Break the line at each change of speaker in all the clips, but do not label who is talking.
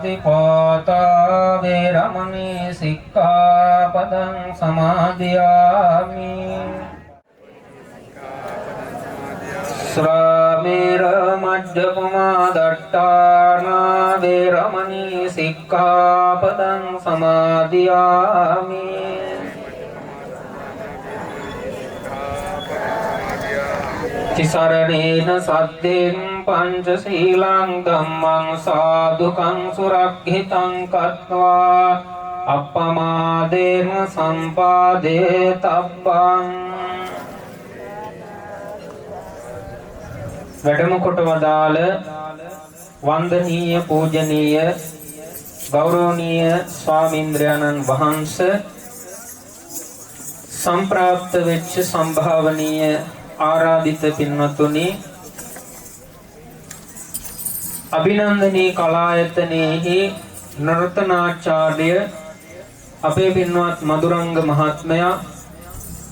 පාණාතිපාතා වේරමණී සික්ඛාපදං සමාදියාමි. ශ්‍රාමේර මජ්ජපමා දට්ඨානා වේරමණී සික්ඛාපදං සමාදියාමි. තිසරණේන සද්දෙන් පංචශීලං ධම්මං සාදුකං සුරක්ඛිතං කତ୍වා අප්පමාදේන සම්පාදේ තබ්බං. වැඩම කොට වදාළ වන්දනීය පූජනීය ගෞරවනීය ස්වාමීන්ද්‍රයන්න් වහන්සේ, සම්ප්‍රාප්ත වෙච්ච සම්භාවනීය ආරාධිත පින්වත්නි, අභිනන්දනී කලායතනයේහි නර්තනාචාර්ය අපේ පින්වත් මధుරංග මහත්මයා,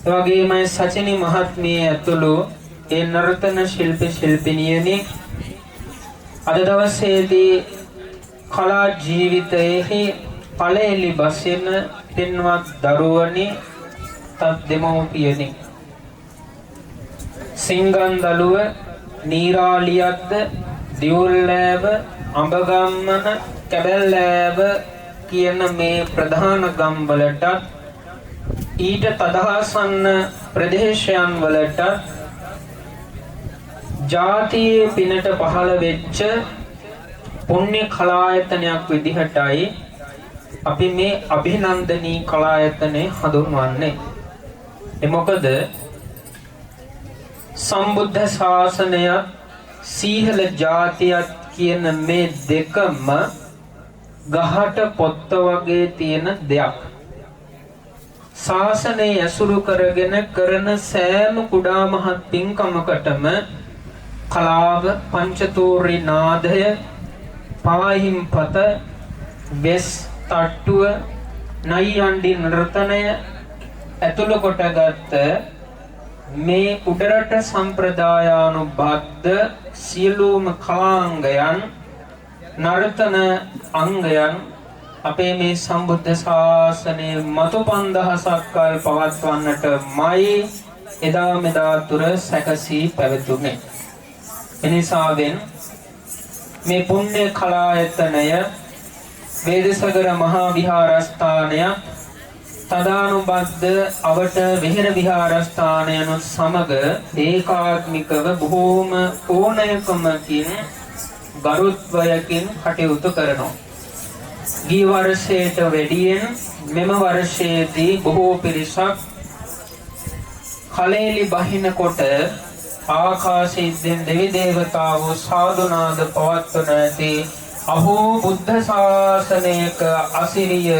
එවැගේම සචිනි මහත්මිය ඇතුළු ඒ නර්තන ශිල්පිනියනි අද දවසේදී කලා ජීවිතයේහි පළඑලි බසින පින්වත් දරුවනි, තත් දෙමව්පියනි, සිංගන්දලුව, නීරාලියද්ද, දිවුල්ලෑව, අඹගම්මන, කැබැල්ලෑව කියන මේ ප්‍රධාන ගම්වලට ඊට තදහසන්න ප්‍රදේශයන් වලට ජාතියේ පිනට පහළ වෙච්ච පුණ්‍ය කලායතනයක් විදිහටයි අපි මේ අභිනන්දනී කලායතනය හඳුන්වන්නේ. ඒ මොකද සම්බුද්ධ ශාසනයත් සීහල ජාතියත් කියන මේ දෙකම ගහට පොත්ත වගේ තියෙන දෙයක්. ශාසනය ඇසුරු කරගෙන කරන සෑම කුඩා මහත් පින්කමකටම කලාව, පංචතූරි නාදය, පාහිම්පත, වෙස් තට්ටුව, නයියන්ඩි නර්තනය ඇතුළු කොටගත් මේ උඩරට සම්ප්‍රදායානුබද්ධ සියලුම කලාංගයන්, නර්තන අංගයන් අපේ මේ සම්බුද්ධ ශාසනයේ මතු 5000ක් කල් පවත්වන්නටමයි එදා මෙදා තුර සැකසී පැවතුනේ. එනිසාවෙන් මේ පුණ්‍ය කලායතනය වේදසගර මහා විහාරස්ථානය තදානුබද්ධ අවට විහෙර විහාරස්ථානයනුත් සමග ඒකාත්මිකව බොහෝම ඕනෑකමකින් ගරුත්වයකින් කටයුතු කරනවා. ගිය වර්ෂයට වැඩියෙන් මෙම වර්ෂයේදී බොහෝ පිරිසක් කලෙලි බහිනකොට ආකාශයෙන් දෙවි දේවතාවෝ සාදුනාද පවත්වන ඇති අහෝ බුද්ධ ශාසනයක අසිරිය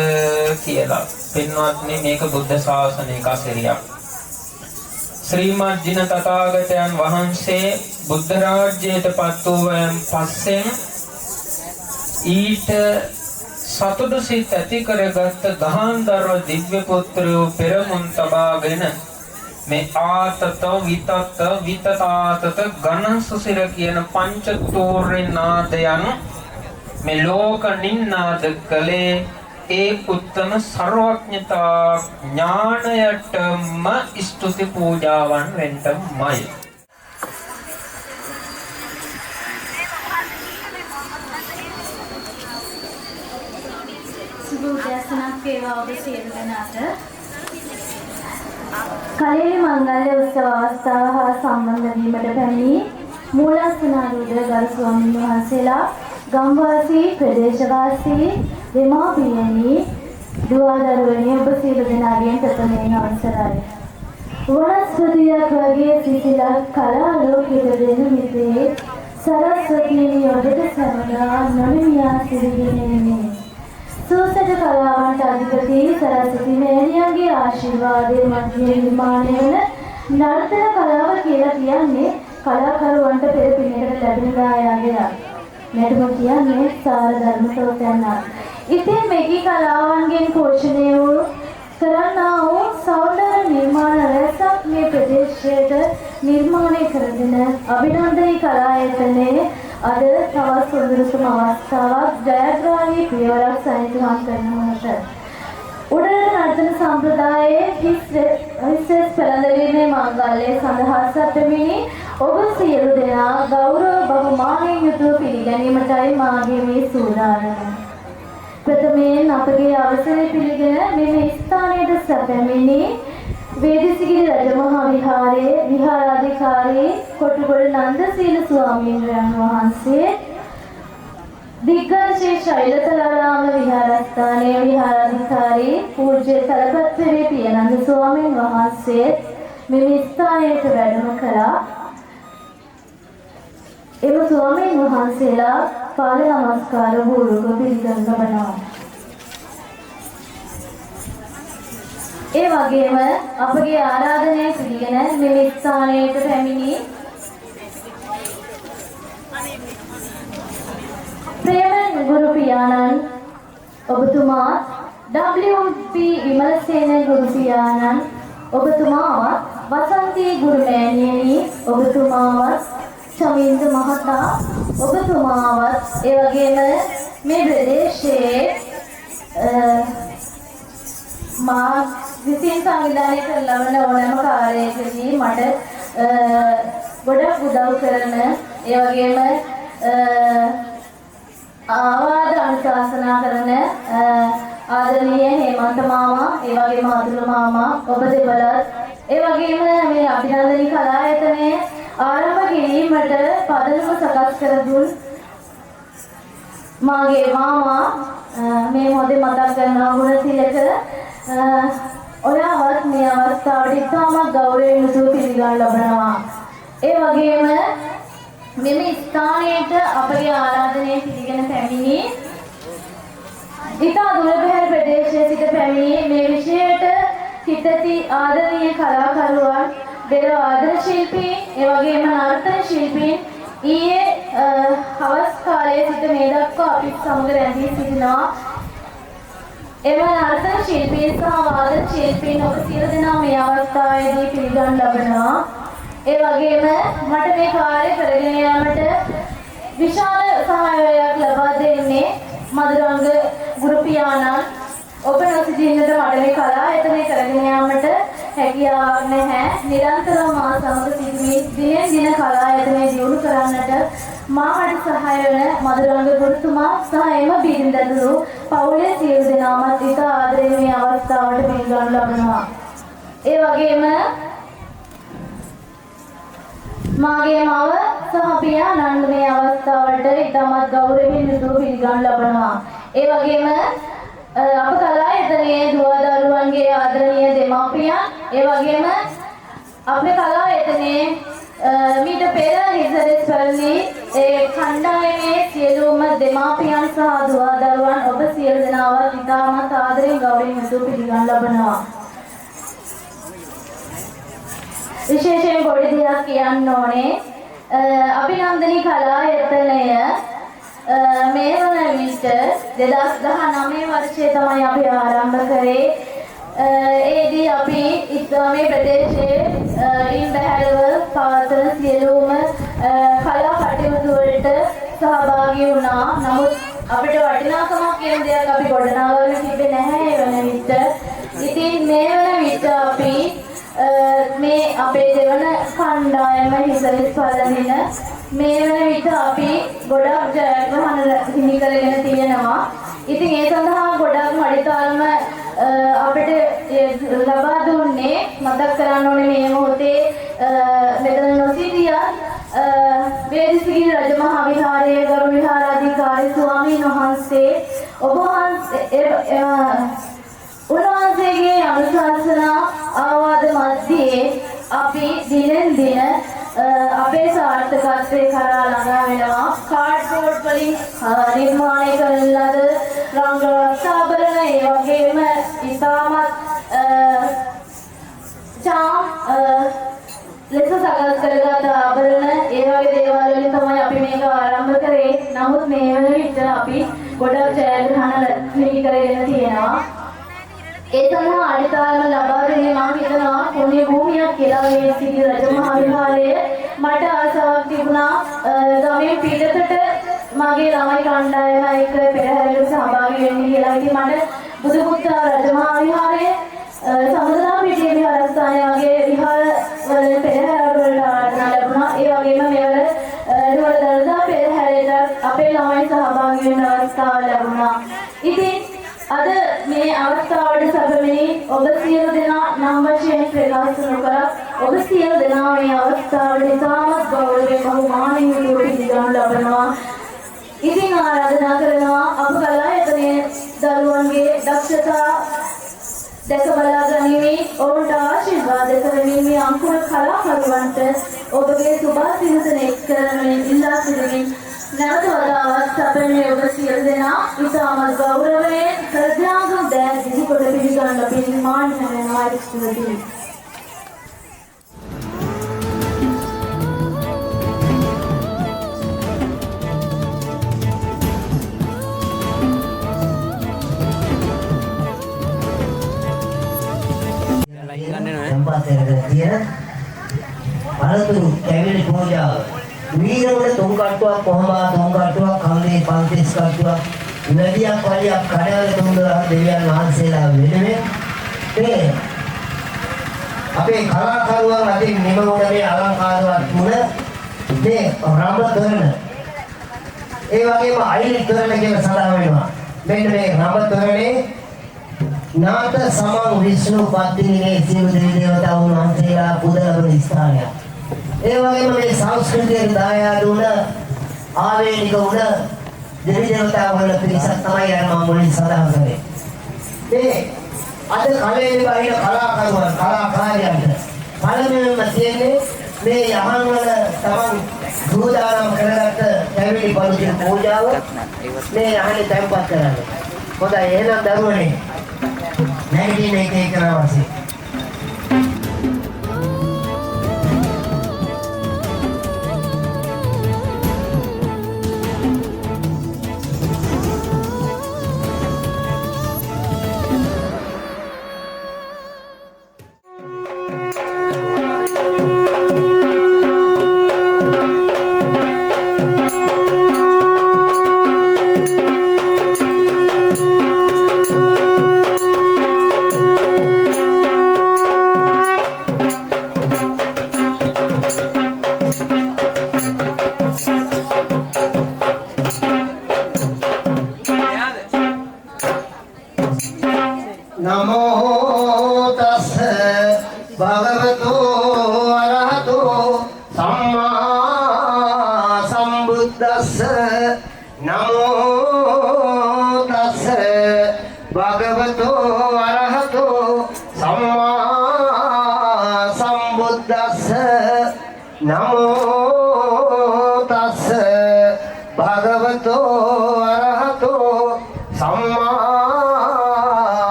කියලා. පින්වත්නි, මේක බුද්ධ ශාසනයක අසිරියක්. ශ්‍රීමත් ජින තථාගතයන් වහන්සේ බුද්ධ රාජ්‍යයට පත් වූවන් පස්සෙන් ඊට සතුටු සිත් ඇති කරගත් ගාන්ධර්ව දිව්‍ය පුත්‍රයෝ පෙරමුන් තබාගෙන මේ ආතත විතත විතතාතත ඝන සුසිර කියන පංචතෝරේ නාදයන් මේ ලෝක නින්නාද කලේ ඒ උත්තම සර්වඥතා ඥාණයටම ස්තුති පූජාවන් වෙන්නමයි.
සුබෝදයසනක් වේවා ඔබ සියලු දෙනාට. කලෙලි මංගල්‍ය උත්සව අවස්ථාව හා සම්බන්ධ වීමට පැමිණි මූලස්ථානාරූඪ ගරු ස්වාමීන් වහන්සේලා, ගම්වාසී, ප්‍රදේශවාසී, දෙමාපියනි, දුවදරුවනි, ඔබ සියලු දෙනාගෙන් ප්‍රථමයෙන් අවසරයි. වනස්පතියක් වගේ සිසිලක් කලා ලෝකෙට දෙනු මිසේ සරස්වතීනි ඔබට සමගා නොනිමියා සිරිගෙනෙන්නේ. සූසට කලාවන්ට අධිපති සරස්වති මෑණියන්ගේ ආශිර්වාදයෙන් මධ්‍ය නිර්මාණය වන නර්තන කලාව කියලා කියන්නේ කලාකරුවන්ට පෙර පිනකට ලැබෙන දායාදයක්. මෙතුම කියන්නේ සාර ධර්ම සෝතයන්ක්. ඉතින් මේකී කලාවන්ගෙන් පෝෂණය වූ කරන්නා වූ සෞන්දර්ය නිර්මාණ රැසක් මේ ප්‍රදේශයට නිර්මාණය කරගෙන අභිනන්දනී කලායතනයේ අද තවත් සුන්දරතම අවස්ථාවක් ජයග්‍රාහී පියවරක් සනිටුහන් කරනවට උඩරට නර්තන සම්ප්‍රදායේ හිස්වෙස් පෙරඳවීමේ මංගල්‍යය සඳහා සැපමිනි ඔබ සියලු දෙනා ගෞරව බහුමානයෙන් යුතුව පිළිගැනීමටයි මාගේ මේ සූදානම. ප්‍රථමයෙන් අපගේ අවසරය පිළිගෙන මෙම ස්ථානයට සැපමිනි වේදිසිගිරි රජමහා විහාරයේ විහාරාධිකාරී කොටුගොඩ නන්දසීල ස්වාමීන් වහන්සේ දිග්ගජ ශෛලතලාරාම විහාරස්ථානයේ විහාරාධිකාරී පූජ්‍ය තලපත්තරේ පියනන්ද ස්වාමීන් වහන්සේ මෙම ස්ථානයට වැඩම කළා. එම ස්වාමීන් වහන්සේලා පාද නමස්කාර පූර්වක පිළිගන්න ලබනවා. ඒ වගේම අපගේ ආරාධනය පිළිගෙන මෙම ස්ථානයට පැමිණි ප්‍රේම ගුරු පියාණන් ඔබතුමා W.P. විමලසේන ගුරු පියාණන් ඔබතුමාවත් වසන්තී ගුරු මෑණියනි ඔබතුමාවත් චමින්ද මහතා ඔබතුමාවත් ඒ වගේම මේ ප්‍රදේශයේ මා විසින් සංවිධානය කරන ලබන ඕනෑම කාර්යයකදී මට ගොඩක් උදව් කරන ඒ වගේම ආවාද අනුශාසනා කරන ආදරණීය හේමන්ත මාමා ඒ වගේම අතුල මාමා ඔබ දෙපළත් ඒ වගේම මේ අභිනන්දනී කලායතනයේ ආරම්භ කිරීමට පදනම සකස් කර දුන් මාගේ මාමා මේ මොහොතේ මතක් කරනවා ගුණතිලක ඔයාවත් මේ අවස්ථාවට ඉතාමත් ගෞරවයෙන් යුතුව පිළිගන්න ලබනවා. ඒ වගේම මෙම ස්ථානයට අපගේ ආරාධනය පිළිගෙන පැමිණි ඉතා දුරබැහැර ප්‍රදේශයේ සිට පැමිණි මේ විෂයයට හිතති ආදරණීය කලාකරුවන් දෙර ආදර ශිල්පී ඒ වගේම නර්තන ශිල්පීන් ඊයේ හවස් කාලයේ සිට මේ දක්වා අපිත් සමග රැඳී සිටිනවා. එම නර්තන ශිල්පීන් සහ වාදන ශිල්පීන් ඔබ සියලු දෙනා මේ අවස්ථාවේදී පිළිගන්න ලබනවා. ඒ වගේම මට මේ කාර්ය කරගෙන යාමට විශාල සහායයක් ලබා දෙන්නේ මధుරංග ගුරු පියාණන් ඔබ නොසිටින්නට මට මේ කලායතනය කරගෙන යාමට හැකියාවක් නැහැ. නිරන්තරව මා සමග සිටිමින් දිනෙන් දින කලායතනය දියුණු කරන්නට මාහට සහාය වන මధుරංග ගුරුතුමා සහ එම බිරිඳදරු පවුලේ සියලු දෙනාමත් ඉතා ආදරයෙන් මේ අවස්ථාවට පිළිගනු ලබනවා. ඒ වගේම මාගේ මව සහ පියාණන් මේ අවස්ථාවට ඉතාමත් ගෞරවයෙන් යුතුව පිළිගනු ලබනවා. ඒ වගේම අප කලායතනයේ දුව දරුවන්ගේ ආදරණීය දෙමාපියන් ඒ වගේම අපේ කලායතනයේ මීට පෙර හිසරෙස් පැරණි ඒ කණ්ඩායමේ සියලුම දෙමාපියන් සහ දුව දරුවන් ඔබ සියලු දෙනාවත් ඉතාමත් ආදරයෙන් ගෞරවයෙන් යුතුව පිළිගනු ලබනවා. විශේෂයෙන් පොඩි දෙයක් කියන්න ඕනේ. අභිනන්දනී කලායතනය මේ වන විට 2019 වර්ෂයේ තමයි අපි ආරම්භ කරේ. ඒදී අපි ඉස්ලාමීය ප්‍රදේශයේ ඉන් බැහැරව පවත්වන සියලුම කලා කටයුතු වලට සහභාගී වුණා. නමුත් අපිට වටිනාකමක් කියන දෙයක් අපි ගොඩනගාගෙන තිබෙන්නේ නැහැ ඒ වන විට. ඉතින් මේ වන විට අපි මේ අපේ දෙවන කණ්ඩායම හිසරිස් පළඳින මේ වන විට අපි ගොඩක් ජයග්‍රහණ හිමි කරගෙන තියෙනවා. ඉතින් ඒ සඳහා ගොඩක් මඩිතාලම අපිට ලබා දුන්නේ මතක් කරන්න ඕනේ මේ මොහොතේ මෙතන නොසිටියා වේදිසිගිරි රජමහා විහාරයේ ගරු විහාරාධිකාරී ස්වාමීන් වහන්සේ ඔබ වහන්සේ උන්වහන්සේගේ අනුශාසනා ආවාද මැදේ අපි දිනෙන් දින අපේ සාර්ථකත්වයේ කරා ළඟා වෙනවා. කාඩ්බෝඩ් වලින් නිර්මාණය කරන ලද රංග රක්ෂාභරණ ඒ වගේම ඉතාමත් චාම් ලෙස සකස් කරගත් ආභරණ ඒ වගේ දේවල් වලින් තමයි අපි මේක ආරම්භ කරේ. නමුත් මේ වන විට අපි ගොඩක් ජයග්‍රහණ හිමි කරගෙන තියෙනවා. ඒ සඳහා අනිතාරම ලබා දෙන්නේ මම හිතනවා පුණ්‍ය භූමියක් කියලා මේ සිටි රජමහා විහාරයේ මට ආසාවක් තිබුණා ගමේ පිටතට මගේ ළමයි කණ්ඩායම එක්ක පෙරහැරට සහභාගී වෙන්න කියලා. ඉතින් මට බුදුපුත්තා රජමහා විහාරයේ සමුද්‍රා පිටියේ විහාරස්ථානයේ වගේ විහාර වල පෙරහැර වලට ආරාධනා ලැබුණා. ඒ වගේම මෙවර නුවර දළදා පෙරහැරයට අපේ ළමයි සහභාගී වෙන්න අවස්ථාව ලැබුණා. ඉතින් අද මේ අවස්ථාවට සැපෙමිනි ඔබ සියලු දෙනා නම් වශයෙන් ප්‍රකාශ නොකර ඔබ සියලු දෙනා මේ අවස්ථාවට ඉතාමත් ගෞරවයෙන් බහුමානයෙන් පිළිගනු ලබනවා. ඉතින් ආරාධනා කරනවා අප කලායතනයේ දරුවන්ගේ දක්ෂතා දැක බලා ගැනීමේ ඔවුන්ට ආශිර්වාද කරමින් මේ අංකුර කලාකරුවන්ට ඔබගේ සුභාසිංසන එක්කරමින් ඉල්ලා සිටිමින් නැවත වතාවක් සැපෙන්නේ ඔබ සියලු දෙනා ඉතාමත් ගෞරවයෙන් ප්‍රඥාගම දෑ දිදි කොට පිළිගන්න පිළිමාන කරනවා ස්තුතියි.
අලතුරු කැවිලි පූජාව වීරවල තුන් කට්ටුවක් කොහොමද තුන් කට්ටුවක් කන්දේ 50 කට්ටුවක් නදියක් වලියක් කඩවල තුන්දලා දෙවියන් වහන්සේලා වෙනුවෙන් මේ අපේ කලාකරුවන් අතින් නිමවුණ මේ අලංකාරවත් මුණ මේ රාම තොරණ ඒ වගේම අයිලි තොරණ කියලා සඳහන් වෙනවා. මෙන්න මේ රාම තොරණේ නාත සමන් විෂ්ණු පත්තිනේ සියලු දෙවි දේවතාවුන් වහන්සේලා පුදලබන ස්ථානයක්. ඒ වගේම මේ සංස්කෘතියෙන් දායාද වුණ ආවේනික වුණ දෙවි දේවතාවුන් පිරිසක් තමයි අර මම මුලින් සඳහන් කළේ. මේ අද කලේ වහින කලාකරුවන් කලාකාරයන්ට පළමුවෙන්ම තියෙන්නේ මේ යහන් වල තමන් සූදානම් කරගත්ත කැවිලි පරිදි පූජාව මේ යහනේ තැන්පත් කරන්නේ. හොඳයි එහෙනම් දරුවනේ නැගිටින්න එක කරවසේ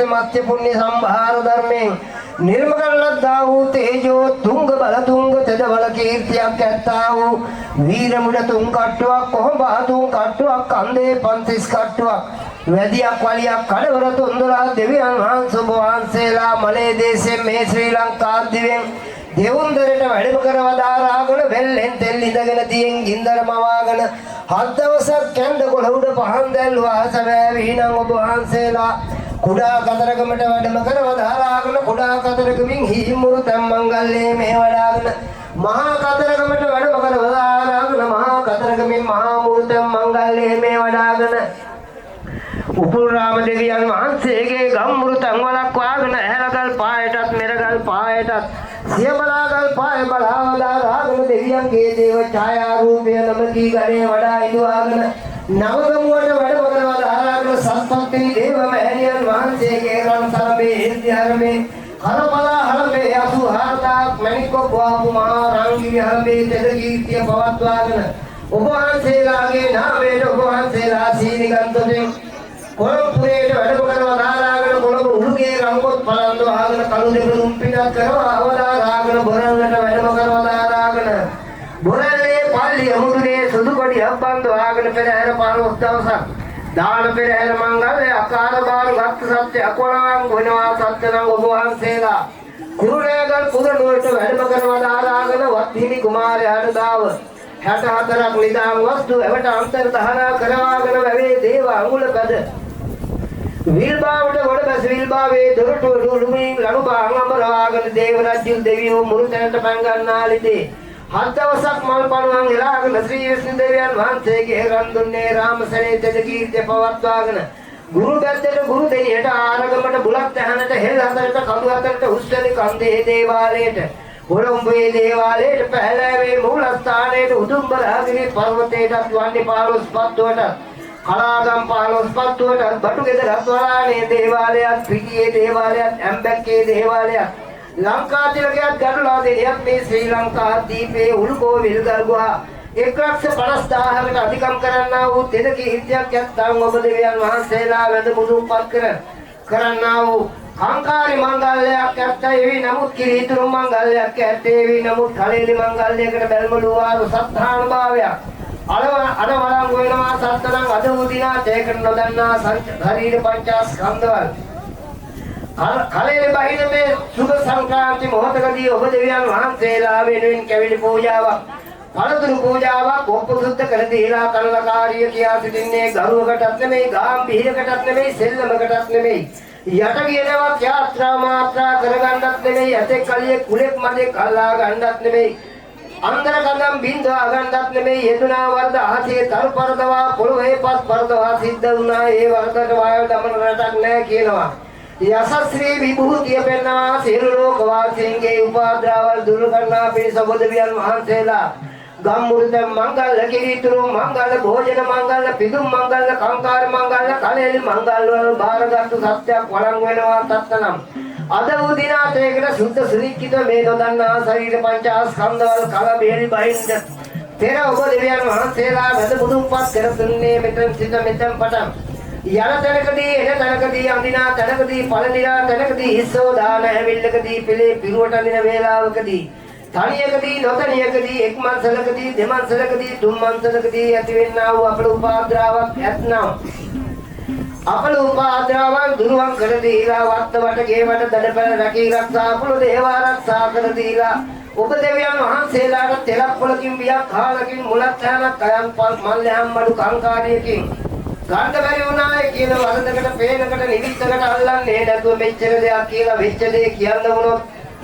मत्स्य पुण्य संभार धर्मे निर्मगलद्दाहु तेजो तुंग बल तुंग तेज बल कीर्तिया कहताहु वीर मुड़ तुंग कट्टुवा कोहबा तुंग कट्टुवा कंदे 35 कट्टुवा वेदिया क्वालिया कड़वर तुंदरा देवियन वහන්සු වහන්සේලා මලේ දේශයේ මේ ශ්‍රී ලංකා දිවෙන් දෙවුන්දරට වැඩම කරවදාරාගෙන වෙල්ලෙන් තෙල් ඉඳගෙන තියෙන් ගින්දර මවාගෙන හත් දවසක් කැඳ කොළ උඩ පහන් දැල්වා සැබෑ වීණන් ඔබ වහන්සේලා කුඩා කතරගමට වැඩම කරවදාරාගෙන කුඩා කතරගමින් හිමුරු තම් මංගල්ලේ මේ වඩාගෙන මහා කතරගමට වැඩම කරවදාරාගෙන මහා කතරගමින් මහා මුරුතම් මංගල්ලේ මේ වඩාගෙන උපුල් රාම දෙවියන් වහන්සේගේ ගම්මුරු තන් වලක් වාගෙන ඇහැලගල් පායටත් මෙරගල් පායටත් සියබලාගල් පාය බලාවදාරාගෙන දෙවියන්ගේ දේව ඡායා රූපය නමකී ගණේ වඩා ඉදුවාගෙන නවගමුවට වැඩම කරවදාරා දාගෙන සත්පත්ති දේව මෑණියන් වහන්සේගේ රන් සරමේ ඉන්දියාරමේ කරපලා හරමේ 84ක් මණිකෝ බෝපු මහා රංගිරි හරමේ තෙදකීර්තිය පවත්වාගෙන ඔබ වහන්සේලාගේ නාමයට ඔබ වහන්සේලා සීනිගන්තයෙන් කොළඹුරේට වැඩම කරනවා දාලාගෙන කොළඹ උළුගේ රංගොත් පලන්දෝ ආගෙන කළු දෙබළුම් පිටත් කරනවා අවදාරාගෙන බොරල්ලට වැඩම කරනවා දාලාගෙන බොරල්ලේ පල්ලිය මුදුනේ සුදු කොඩි හම්බන්දෝ ආගෙන පෙරහැර 15 දවසක් දාන පෙරහැර මංගල්‍ය අකාර බාරු ගත් සත්‍ය අකොලවන් වෙනවා සත්‍යනම් ඔබ වහන්සේලා කුරුණෑගල් පුරනුවරට වැඩම කරනවා දාලාගෙන වත්හිමි කුමාරයාට දාව 64ක් නිදාම් වස්තු එවට අන්තර් දහනා කරවාගෙන වැවේ දේව අඟුලපද විල්බාවට වඩ බැස විල්බාවේ දොරටු ළුමින් ලනුබාන් අමරවාගෙන දේව රජු දෙවියෝ මුරුතැනට පන් ගන්නාලිදී හත් දවසක් මල් පණුවන් එලාගෙන ශ්‍රී විෂ්ණු දෙවියන් වහන්සේගේ රන් දුන්නේ රාමසනේ තෙද කීර්තිය පවත්වාගෙන ගුරු පැත්තට ගුරු දෙනියට ආරගමට බුලත් ඇහනට හෙල් හතරට කඳු හතරට උස්සලි කන්දේ දේවාලයට කොළඹේ දේවාලයට පැහැලෑවේ මූලස්ථානයේ උතුම්බරාගිරි පර්වතයටත් වන්නේ 15 පත්තුවට කලාගම් 15 පත්තුවට බටුගෙදර රත්වලානේ දේවාලයත් පිටියේ දේවාලයත් ඇම්බැක්කේ දේවාලයත් ලංකා තිලකයත් ගඩොලා දෙනියත් මේ ශ්‍රී ලංකා දීපේ උළුකෝවිල් ගල්ගුහා 1,50,000කට අධිකම් කරන්නා වූ තෙද කීර්තියක් යත්තම් ඔබ දෙවියන් වහන්සේලා වැඳ මුදුන්පත් කරන්නා වූ කාංකාරි මංගල්‍යයක් ඇත්තේවි නමුත් කිරීතුරු මංගල්‍යයක් ඇත්තේවි නමුත් කලෙලි මංගල්‍යයකට බැල්මලුවාරු සත්‍තාන භාවයක් අඩවලංගු වෙනවා සත්තරන් අද උදිනා තේකට නොදන්නා ශරීර පංචස්කන්ධවල කලෙලි බහින මේ සුබ සංක්‍රාන්ති මොහොතකදී ඔබ දෙවියන් වහන්සේලා වෙනුවෙන් කැවිලි පූජාවක් පළතුරු පූජාවක් ඔප්පු සුද්ධ කර දීලා කලකාරිය කියා සිටින්නේ ගරුවකටත් නෙමෙයි ගාම්භීරකටත් නෙමෙයි සෙල්ලමකටත් නෙමෙයි යට කියනවත් යාත්‍රා මාත්‍රා කරගන්නත් නෙමෙයි ඇතේ කලියේ කුලෙක් මඩේ කල්ලා ගන්නත් නෙමෙයි අන්දර කඳම් බින්දවා ගන්නත් නෙමෙයි යෙදුනා වර්ධ අහසේ තරු පරදවා පොළොවේ පස් පරදවා සිද්ධ වුණා ඒ වර්ධට වායු දමන රටක් නැහැ කියනවා යසස්ත්‍රී විභූතිය පෙන්නවා සියලු ලෝක වාසීන්ගේ උපාද්‍රවල් දුරු කරනා පිණිස ඔබ දෙවියන් වහන්සේලා ගම්මුරුත මංගල කිරීතුරු මංගල භෝජන මංගල පිදුම් මංගල කාංකාර මංගල කලෙලි මංගල වල බාරගත්තු සත්‍යයක් වළං වෙනවා තත්තනම් අද උදිනාතේකට සුද්ධ සුනික්කිත මේ නොදන්නා ශරීර පංචස්කන්ධවල කල බෙහෙලි බහින්ද පෙර ඔබ දෙවියන් වහන්සේලා වැද මුදුන්පත් කර දුන්නේ මෙතන සිට මෙතන පටන් යන තැනකදී එන තැනකදී අඳිනා තැනකදී පළදිනා තැනකදී හිස්සෝ දාන හැවිල්ලකදී පිළේ පිරුවට අඳින වේලාවකදී තනියකදී නොතනියකදී එක් මන්සලකදී දෙමන්සලකදී තුන් මන්සලකදී ඇතිවෙන්නා වූ අපල උපාද්‍රාවක් ඇත්නම් අපල උපාද්‍රාවන් දුරුවන් කර දීලා වත්තවට ගේවට දඩපැල රැකී රක්ෂා අපල දේව ආරක්ෂා කර දීලා ඔබ දෙවියන් වහන්සේලාට තෙලප්පලකින් වියක් කාලකින් මුලත් හැමක් අයන් පල් මල්ලයන් මඩු කංකාරියකින් ගන්න බැරි වුණායි කියන වරදකට පේනකට නිවිච්චකට අල්ලන්නේ නැතුව මෙච්චර දෙයක් කියලා වෙච්ච දේ කියන්න වුණොත්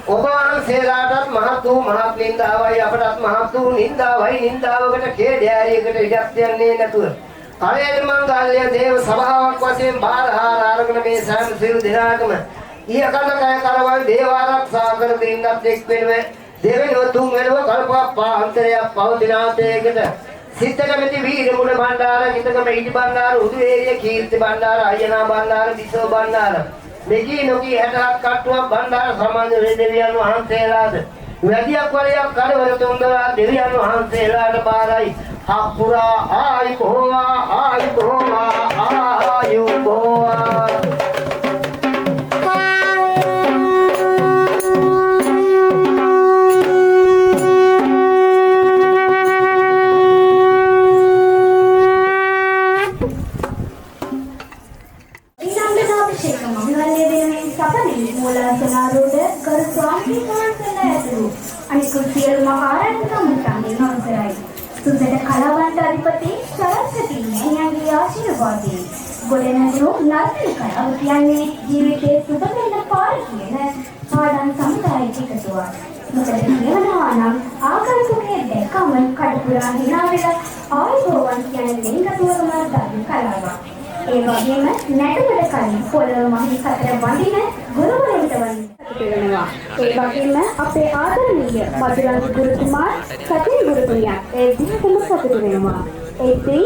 ඔබ වහන්සේලාටත් මහත් වූ මහත් නින්දාවයි අපටත් මහත් වූ නින්දාවයි නින්දාවකට කේඩෑරියකට ඉඩක් දෙන්නේ නැතුව කලෙලි මංගල්‍ය දේව සභාවක් වශයෙන් බාරහාර අරගෙන මේ සෑම සියලු දෙනාටම ඊයකඳ කය කරවල් දේව ආරක්ෂා කර දෙන්නත් එක් වෙනව දෙවෙනිව තුන් වෙනව කල්පාන්තරයක් පවතිනාතේකට සිතකමැති වීර මුණ බණ්ඩාර හිතකම ඉදි බණ්ඩාර උදේරිය කීර්ති බණ්ඩාර අයනා බණ්ඩාර දිසෝ බණ්ඩාර මෙකී නොකී 60ක් කට්ටුවක් බණ්ඩාර සමාජ දෙවියන් වහන්සේලාද වැඩියක් වලයක් කඩවල තුන්දලා දෙවියන් වහන්සේලාට බාරයි අප්පුරා ආයුබෝවා
සුන්දර කලාවන්ත අධිපති සරස්වතී මෑණියන්ගේ ආශිර්වාදයෙන් ගොඩනැගුණු නර්තන කලාව කියන්නේ ජීවිතයේ සුබ වෙන පාර කියන පාඩම් සමුදායක එකතුවක්. මොකද කියනවා නම් ආකල්පකයේ දැකම කඩපුරා hina වෙලා ආයෝවන් කියන්නේ ලිංගතුවම දාන කලාවක්. ඒ වගේම නැටුමට කලින් පොළොව මහි සතර වඳින ගුරුවරයෙකුට වෙනවා. ඒ වගේම අපේ ආදරණීය මధుරංග ගුරුතුමා සතින් ගුරුතුමියක් ඒ දිනකම සතුටු වෙනවා. ඉතින්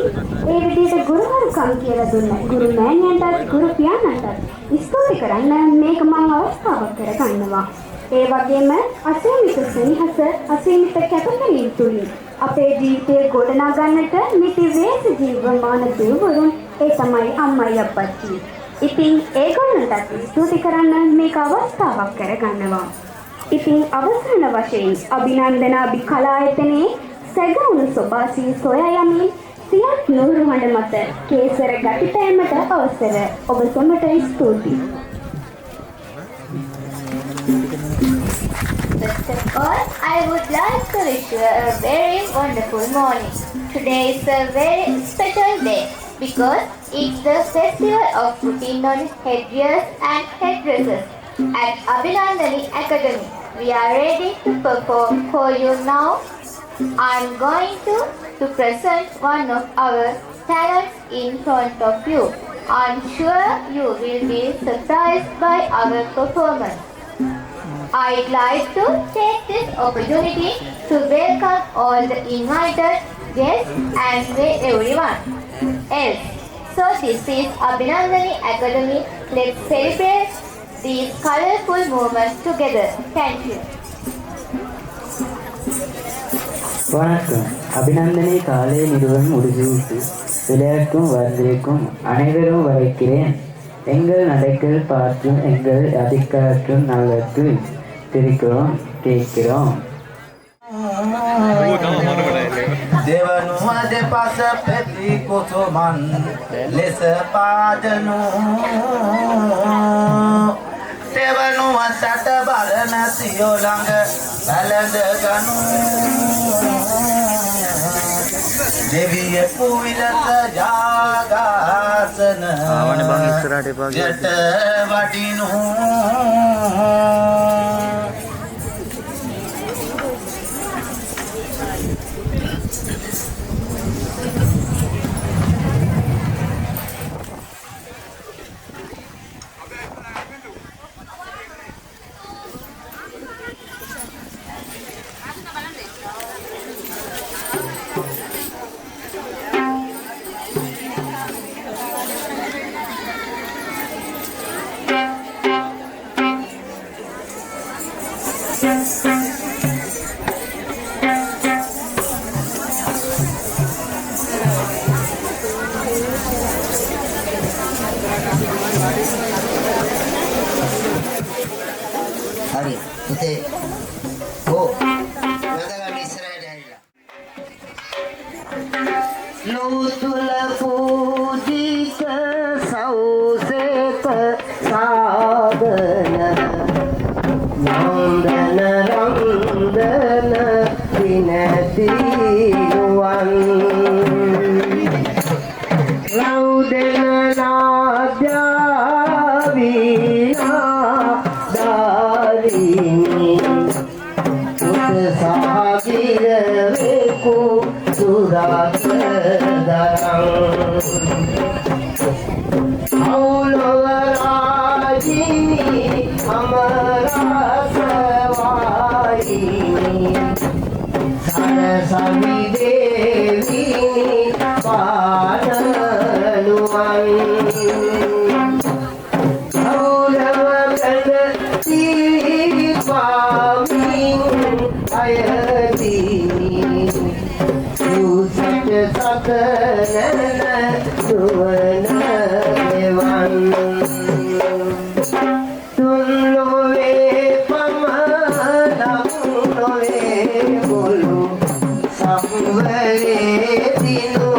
ඒ විදිහට ගුරුවරුකම් කියලා දුන්න ගුරු මෑණියන්ටත් ගුරු පියාණන්ටත් ස්තුති කරන්න මේක මම අවස්ථාවක් කරගන්නවා. ඒ වගේම අසීමිත සෙනෙහස අසීමිත කැපකිරීම තුලින් අපේ ජීවිතය ගොඩනගා ගන්නට නිති වේස ජීවමාන දෙවිවරුන් ඒ තමයි අම්මයි අප්පච්චි. ඉතින් ඒගොල්ලන්ටත් ස්තුති කරන්න මේක අවස්ථාවක් කරගන්නවා. ඉතින් අවසාන වශයෙන් අභිනන්දන අභිකලායතනයේ සැගවුණු සොබාසී සොයා යමින් සියත් නුහුරු හඬ මත කේසර ගති පෑමට අවසර ඔබ සැමට ස්තුතියි.
First of all, I would like to wish you a very wonderful morning. Today is a very special day because it's the festival of putting on headgears and headdresses. At Abhinandani Academy, we are ready to perform for you now. I'm going to present one of our talents in front of you. I'm sure you will be surprised by our performance. I'd like to take this opportunity to welcome all the invited guests and everyone else. So this is Abhinandani Academy. Let's celebrate these colorful moments together. Thank you.
வணக்கம். அபிநந்தனை காலை நிறுவனம் முடிசூட்டு விளையாட்டும் வந்திருக்கும் அனைவரும் வரைக்கிறேன். எங்கள் நடைகள் பார்த்தும் எங்கள் அதிகாற்றும் நல்லது திரிக்கிறோம் கேட்கிறோம்.
දෙවනුව දෙපස පෙති කුසුමන් ලෙස පාදනු දෙවනුව සට බලන සියෝ ළඟ පැලඳගනු දෙවියෙකු විලස ජාගාසන ජට වටිනු
හරි පුතේ ඕ නදගන්න ඉස්සරහට ඇවිල්ලා ලෝතුල පූජිත සෞසේක සාදන නන්දන රන්දන විනති නුවන් රෞදන නාද්‍යාවිනා sahagireku suratdarang aulolarajini amarasavayini sarasami devini padanuan Satanana Suvana Devan Tunlove Pamadam Love Bolu Samvare Dinu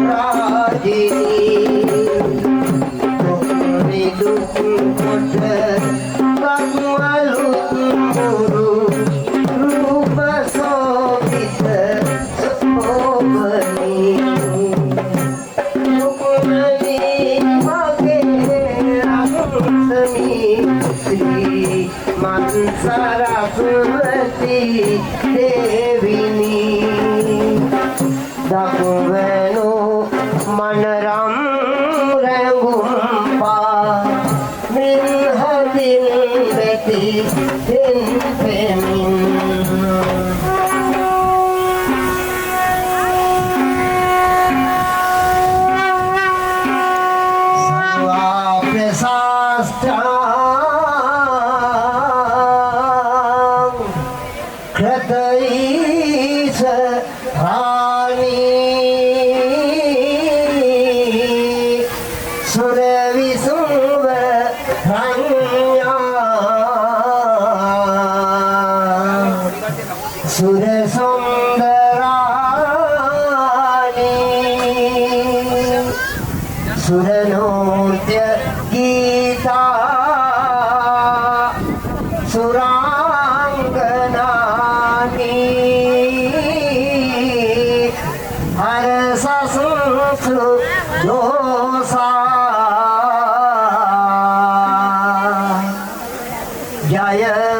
Rajini Tumri Dukun Kota Kakwalut Muru Rupa Sobita Saraswati Devini Dakuvenu Manaram Rangumpa Minhadin Beti Din Femin.
เ
තීස රාණී සුර විසුව රඤ්ඤා සුර සුන්දරාණී සුර නෘත්‍ය ගීතා සුරාංගනානී හර සසුසු දෝසා ජය